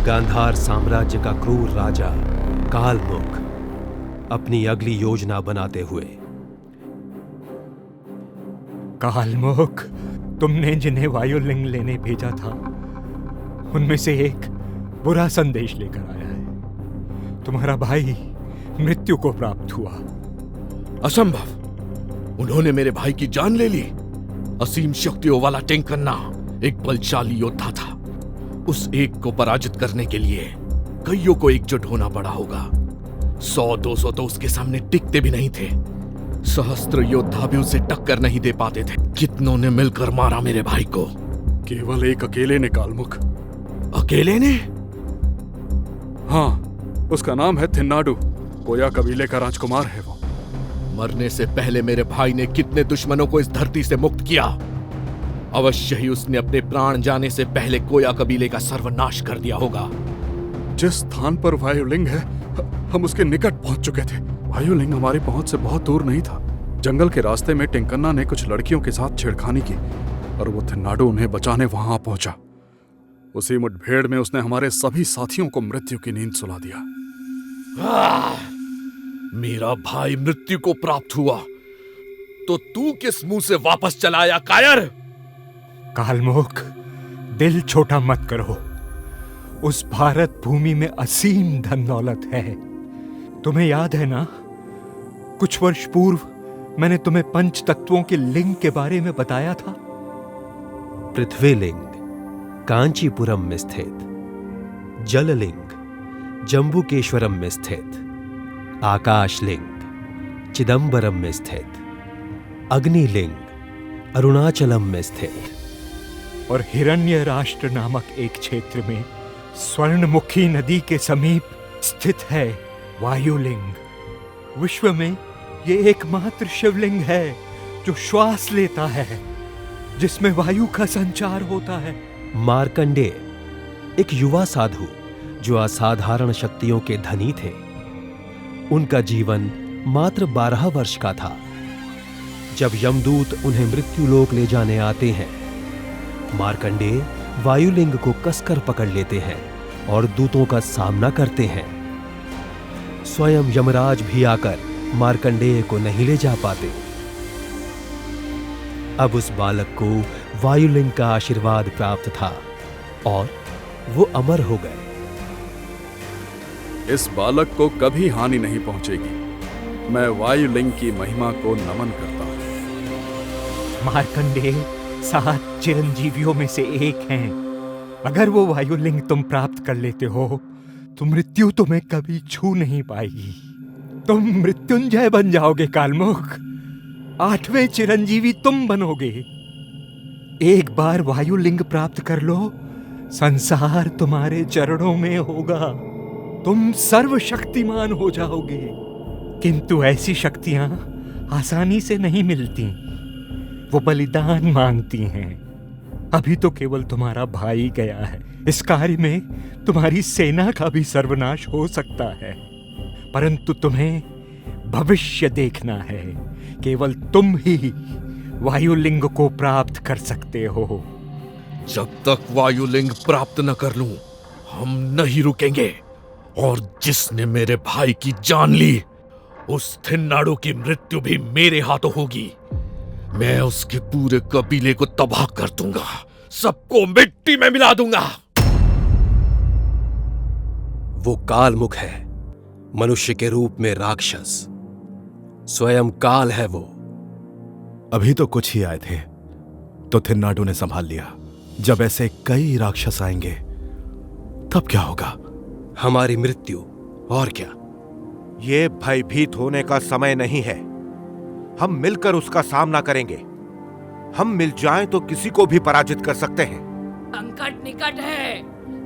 गांधार साम्राज्य का क्रूर राजा कालमुख अपनी अगली योजना बनाते हुए। कालमुख, तुमने जिन्हें वायुलिंग लेने भेजा था उनमें से एक बुरा संदेश लेकर आया है। तुम्हारा भाई मृत्यु को प्राप्त हुआ। असंभव! उन्होंने मेरे भाई की जान ले ली। असीम शक्तियों वाला टेंकन्ना एक बलशाली योद्धा था। उस एक को पराजित करने के लिए कईयों को एकजुट होना पड़ा होगा। 100-200 तो उसके सामने टिकते भी नहीं थे। सहस्त्र योद्धा भी उसे टक्कर नहीं दे पाते थे। कितनों ने मिलकर मारा मेरे भाई को। केवल एक अकेले ने कालमुख। अकेले ने? हाँ, उसका नाम है थिन्नाडु। कोया कबीले का राजकुमार है वो। मरने से पहले मेरे भाई ने कितने दुश्मनों को इस धरती से मुक्त किया। अवश्य ही उसने अपने प्राण जाने से पहले कोया कबीले का सर्वनाश कर दिया होगा। जिस स्थान पर वायुलिंग है, हम उसके निकट पहुंच चुके थे। वायुलिंग हमारी पहुंच से बहुत दूर नहीं था। जंगल के रास्ते में टेंकन्ना ने कुछ लड़कियों के साथ छेड़खानी की और वो थिन्नाडु उन्हें बचाने वहां पहुंचा। उसी मुठभेड़ में उसने हमारे सभी साथियों को मृत्यु की नींद सुला दिया। मेरा भाई मृत्यु को प्राप्त हुआ तो तू किस मुंह से वापस चला आया, कायर? कालमुख, दिल छोटा मत करो। उस भारत भूमि में असीम धन दौलत है। तुम्हें याद है ना, कुछ वर्ष पूर्व मैंने तुम्हें पंच तत्वों के लिंग के बारे में बताया था। पृथ्वीलिंग कांचीपुरम में स्थित, जललिंग जम्बुकेश्वरम में स्थित, आकाशलिंग चिदंबरम में स्थित, अग्निलिंग अरुणाचलम में स्थित और हिरण्य राष्ट्र नामक एक क्षेत्र में स्वर्णमुखी नदी के समीप स्थित है वायुलिंग। विश्व में ये एकमात्र शिवलिंग है जो श्वास लेता है, जिसमें वायु का संचार होता है। मार्कंडेय, एक युवा साधु जो असाधारण शक्तियों के धनी थे। उनका जीवन मात्र 12 वर्ष का था जब यमदूत उन्हें मृत्युलोक ले जाने आते हैं। मार्कंडेय वायुलिंग को कसकर पकड़ लेते हैं और दूतों का सामना करते हैं। स्वयं यमराज भी आकर मार्कंडेय को नहीं ले जा पाते। अब उस बालक को वायुलिंग का आशीर्वाद प्राप्त था और वो अमर हो गए। इस बालक को कभी हानि नहीं पहुंचेगी। मैं वायुलिंग की महिमा को नमन करता हूं। मार्कंडेय 7 चिरंजीवियों में से एक हैं। अगर वो वायुलिंग तुम प्राप्त कर लेते हो तो मृत्यु तुम्हें कभी छू नहीं पाएगी। तुम मृत्युंजय बन जाओगे कालमुख। 8वें चिरंजीवी तुम बनोगे। एक बार वायुलिंग प्राप्त कर लो, संसार तुम्हारे चरणों में होगा। तुम सर्वशक्तिमान हो जाओगे। किंतु ऐसी शक्तियां आसानी से नहीं मिलती, वो बलिदान मांगती हैं। अभी तो केवल तुम्हारा भाई गया है। इस कार्य में तुम्हारी सेना का भी सर्वनाश हो सकता है, परंतु तुम्हें भविष्य देखना है। केवल तुम ही वायुलिंग को प्राप्त कर सकते हो। जब तक वायुलिंग प्राप्त न कर लूं, हम नहीं रुकेंगे। और जिसने मेरे भाई की जान ली, उस थिन्नाडु की मृत्यु भी मेरे हाथों होगी। मैं उसके पूरे कबीले को तबाह कर दूंगा, सबको मिट्टी में मिला दूंगा। वो कालमुख है, मनुष्य के रूप में राक्षस। स्वयं काल है वो। अभी तो कुछ ही आए थे तो थिन्नाडु ने संभाल लिया। जब ऐसे कई राक्षस आएंगे तब क्या होगा? हमारी मृत्यु, और क्या। ये भयभीत होने का समय नहीं है। हम मिलकर उसका सामना करेंगे। हम मिल जाएं तो किसी को भी पराजित कर सकते हैं। संकट निकट है।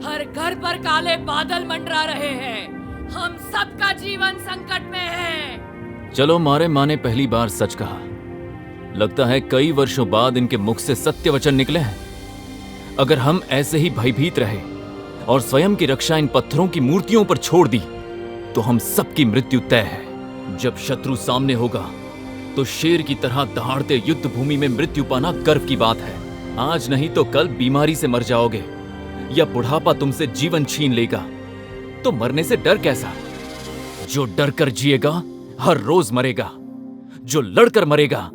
हर घर पर काले बादल मंडरा रहे हैं। हम सबका जीवन संकट में है। चलो, मारे माँ ने पहली बार सच कहा। लगता है कई वर्षों बाद इनके मुख से सत्य वचन निकले हैं। अगर हम ऐसे ही भयभीत रहे और स्वयं की रक्षा इन पत्थरों की मूर्तियों पर छोड़ दी तो हम सबकी मृत्यु तय है। जब शत्रु सामने होगा तो शेर की तरह दहाड़ते युद्ध भूमि में मृत्यु पाना गर्व की बात है। आज नहीं तो कल बीमारी से मर जाओगे या बुढ़ापा तुमसे जीवन छीन लेगा तो मरने से डर कैसा? जो डर कर जिएगा हर रोज मरेगा, जो लड़कर मरेगा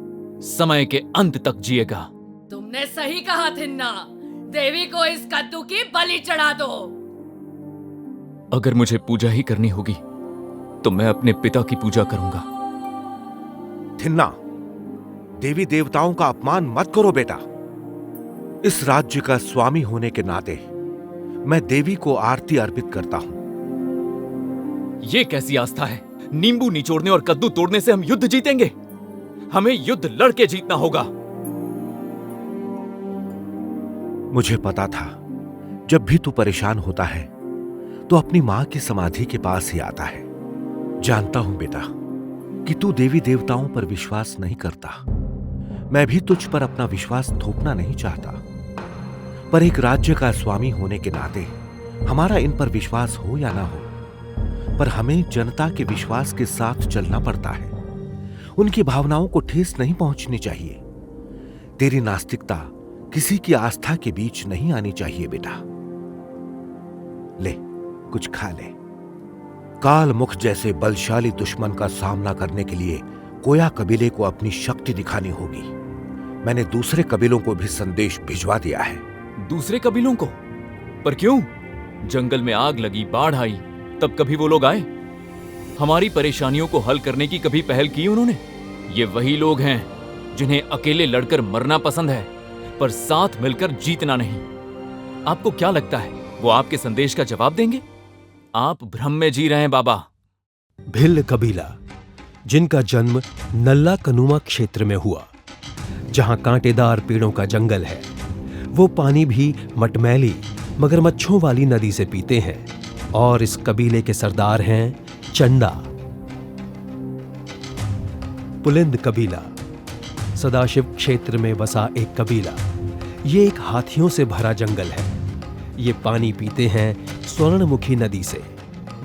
समय के अंत तक जिएगा। तुमने सही कहा थिन्ना, देवी को इस कद्दू की बलि चढ़ा दो। अगर मुझे पूजा ही करनी होगी तो मैं अपने पिता की पूजा करूंगा। थिन्ना, देवी देवताओं का अपमान मत करो बेटा। इस राज्य का स्वामी होने के नाते मैं देवी को आरती अर्पित करता हूं। ये कैसी आस्था है? नींबू निचोड़ने और कद्दू तोड़ने से हम युद्ध जीतेंगे? हमें युद्ध लड़के जीतना होगा। मुझे पता था जब भी तू परेशान होता है तो अपनी मां की समाधि के पास ही आता है। जानता हूं बेटा कि तू देवी देवताओं पर विश्वास नहीं करता। मैं भी तुझ पर अपना विश्वास थोपना नहीं चाहता, पर एक राज्य का स्वामी होने के नाते हमारा इन पर विश्वास हो या ना हो, पर हमें जनता के विश्वास के साथ चलना पड़ता है। उनकी भावनाओं को ठेस नहीं पहुंचनी चाहिए। तेरी नास्तिकता किसी की आस्था के बीच नहीं आनी चाहिए बेटा। ले, कुछ खा ले। काल मुख जैसे बलशाली दुश्मन का सामना करने के लिए कोया कबीले को अपनी शक्ति दिखानी होगी। मैंने दूसरे कबीलों को भी संदेश भिजवा दिया है। दूसरे कबीलों को? पर क्यों? जंगल में आग लगी, बाढ़ आई, तब कभी वो लोग आए? हमारी परेशानियों को हल करने की कभी पहल की उन्होंने? ये वही लोग हैं जिन्हें अकेले लड़कर मरना पसंद है पर साथ मिलकर जीतना नहीं। आपको क्या लगता है वो आपके संदेश का जवाब देंगे? आप भ्रम में जी रहे हैं बाबा। भिल्ल कबीला, जिनका जन्म नल्ला कनुमा क्षेत्र में हुआ, जहां कांटेदार पेड़ों का जंगल है, वो पानी भी मटमैली मगरमच्छों वाली नदी से पीते हैं। और इस कबीले के सरदार हैं चंदा। पुलिंद कबीला, सदाशिव क्षेत्र में बसा एक कबीला। ये एक हाथियों से भरा जंगल है। ये पानी पीते हैं स्वर्णमुखी नदी से।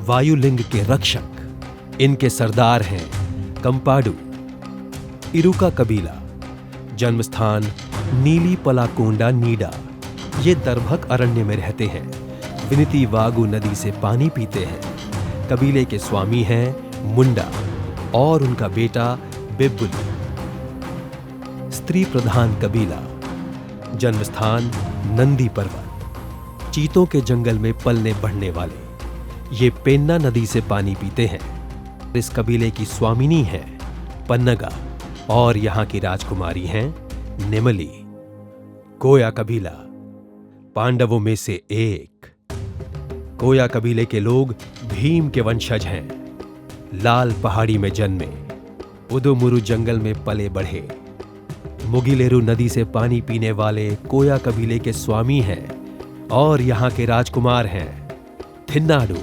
वायुलिंग के रक्षक इनके सरदार हैं कंपाडू। इरुका कबीला, जन्मस्थान नीली पलाकोंडा नीडा। ये दरभक अरण्य में रहते हैं। विनती वागु नदी से पानी पीते हैं। कबीले के स्वामी हैं मुंडा और उनका बेटा बिब्बुली। स्त्री प्रधान कबीला, जन्मस्थान नंदी पर्वत। चीतों के जंगल में पलने बढ़ने वाले ये पेन्ना नदी से पानी पीते हैं। इस कबीले की स्वामिनी है पन्नगा और यहां की राजकुमारी हैं नेमली। कोया कबीला, पांडवों में से एक। कोया कबीले के लोग भीम के वंशज हैं। लाल पहाड़ी में जन्मे, उदुमुरु जंगल में पले बढ़े। मुगिलेरु नदी से पानी पीने वाले कोया कबीले के स्वामी हैं और यहां के राजकुमार हैं थिन्नाडु।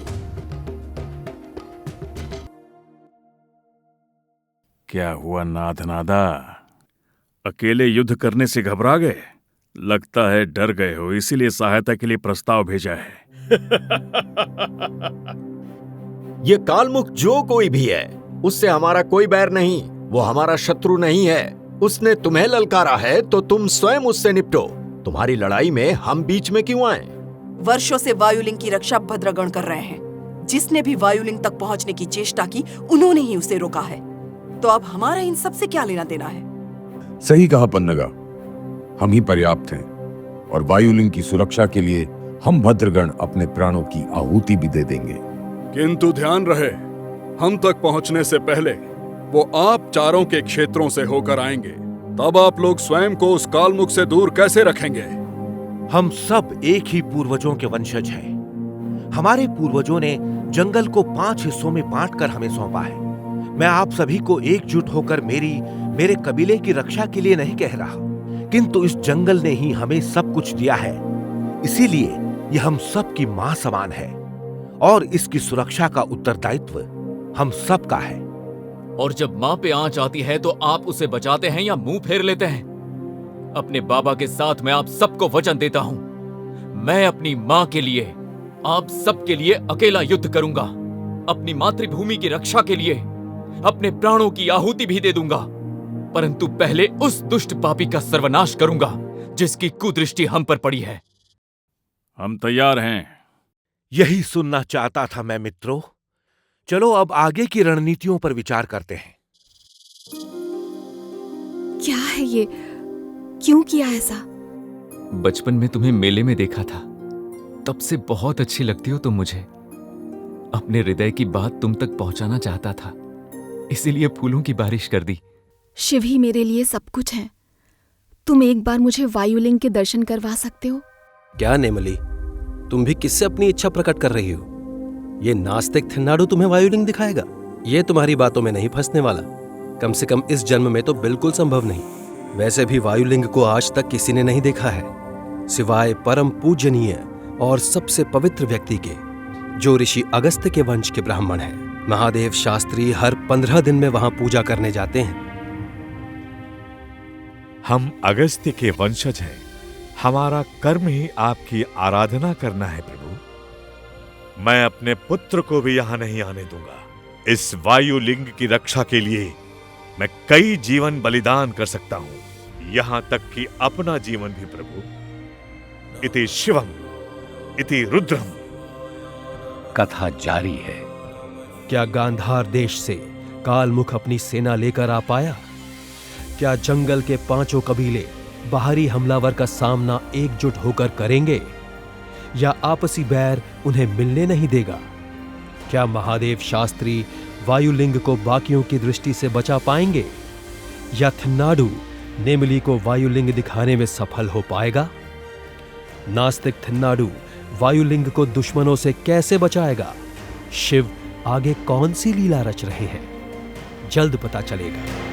क्या हुआ नाथनादा? अकेले युद्ध करने से घबरा गए? लगता है डर गए हो, इसीलिए सहायता के लिए प्रस्ताव भेजा है। ये कालमुख जो कोई भी है उससे हमारा कोई बैर नहीं। वो हमारा शत्रु नहीं है। उसने तुम्हें ललकारा है तो तुम स्वयं उससे निपटो। तुम्हारी लड़ाई में हम बीच में क्यों आए? वर्षों से वायुलिंग की रक्षा भद्रगण कर रहे हैं। जिसने भी वायुलिंग तक पहुंचने की चेष्टा की उन्होंने ही उसे रोका है। तो अब हमारा इन सब से क्या लेना देना है? सही कहा पन्नगा, हम ही पर्याप्त हैं और वायुलिंग की सुरक्षा के लिए हम भद्रगण अपने प्राणों की आहुति भी दे देंगे। किंतु ध्यान रहे, हम तक पहुंचने से पहले वो आप चारों के क्षेत्रों से होकर आएंगे। तब आप लोग स्वयं को उस कालमुख से दूर कैसे रखेंगे? हम सब एक ही पूर्वजों के वंशज हैं। हमारे पूर्वजों ने जंगल को 5 हिस्सों में बांटकर हमें सौंपा है। मैं आप सभी को एकजुट होकर मेरे कबीले की रक्षा के लिए नहीं कह रहा, किंतु इस जंगल ने ही हमें सब कुछ दिया है। इसीलिए यह हम सब की मां समान है और इसकी सुरक्षा का उत्तरदायित्व हम सब का है। और जब मां पे आंच आती है तो आप उसे बचाते हैं या मुंह फेर लेते हैं? अपने बाबा के साथ मैं आप सबको वचन देता हूं, मैं अपनी मां के लिए, आप सबके लिए अकेला युद्ध करूंगा। अपनी मातृभूमि की रक्षा के लिए अपने प्राणों की आहुति भी दे दूंगा, परंतु पहले उस दुष्ट पापी का सर्वनाश करूंगा जिसकी कुदृष्टि हम पर पड़ी है। हम तैयार हैं। यही सुनना चाहता था मैं मित्रों। चलो अब आगे की रणनीतियों पर विचार करते हैं। क्या है ये? क्यों किया ऐसा? बचपन में तुम्हें मेले में देखा था, तब से बहुत अच्छी लगती हो तुम मुझे। अपने हृदय की बात तुम तक पहुंचाना चाहता था, इसीलिए फूलों की बारिश कर दी। शिव ही मेरे लिए सब कुछ है। तुम एक बार मुझे वायुलिंग के दर्शन करवा सकते हो? क्या नेमली, तुम भी किससे अपनी इच्छा प्रकट कर रही हो? ये नास्तिक थिन्नाडु तुम्हें वायुलिंग दिखाएगा? ये तुम्हारी बातों में नहीं फंसने वाला, कम से कम इस जन्म में तो बिल्कुल संभव नहीं। वैसे भी वायुलिंग को आज तक किसी ने नहीं देखा है, सिवाय परम पूजनीय और सबसे पवित्र व्यक्ति के, जो ऋषि अगस्त्य के वंश के ब्राह्मण हैं। महादेव शास्त्री हर 15 दिन में वहां पूजा करने जाते हैं। हम अगस्त्य के वंशज हैं। हमारा कर्म ही आपकी आराधना करना है प्रभु। मैं अपने पुत्र को भी यहां नहीं आने दूंगा। इस वायुलिंग की रक्षा के लिए मैं कई जीवन बलिदान कर सकता हूं, यहां तक कि अपना जीवन भी प्रभु। इति शिवम इति रुद्रम। कथा जारी है। क्या गांधार देश से कालमुख अपनी सेना लेकर आ पाया? क्या जंगल के 5 कबीले बाहरी हमलावर का सामना एकजुट होकर करेंगे, या आपसी बैर उन्हें मिलने नहीं देगा? क्या महादेव शास्त्री वायुलिंग को बाकियों की दृष्टि से बचा पाएंगे, या थिन्नाडु नेमली को वायुलिंग दिखाने में सफल हो पाएगा? नास्तिक थिन्नाडु वायुलिंग को दुश्मनों से कैसे बचाएगा? शिव आगे कौन सी लीला रच रहे हैं, जल्द पता चलेगा।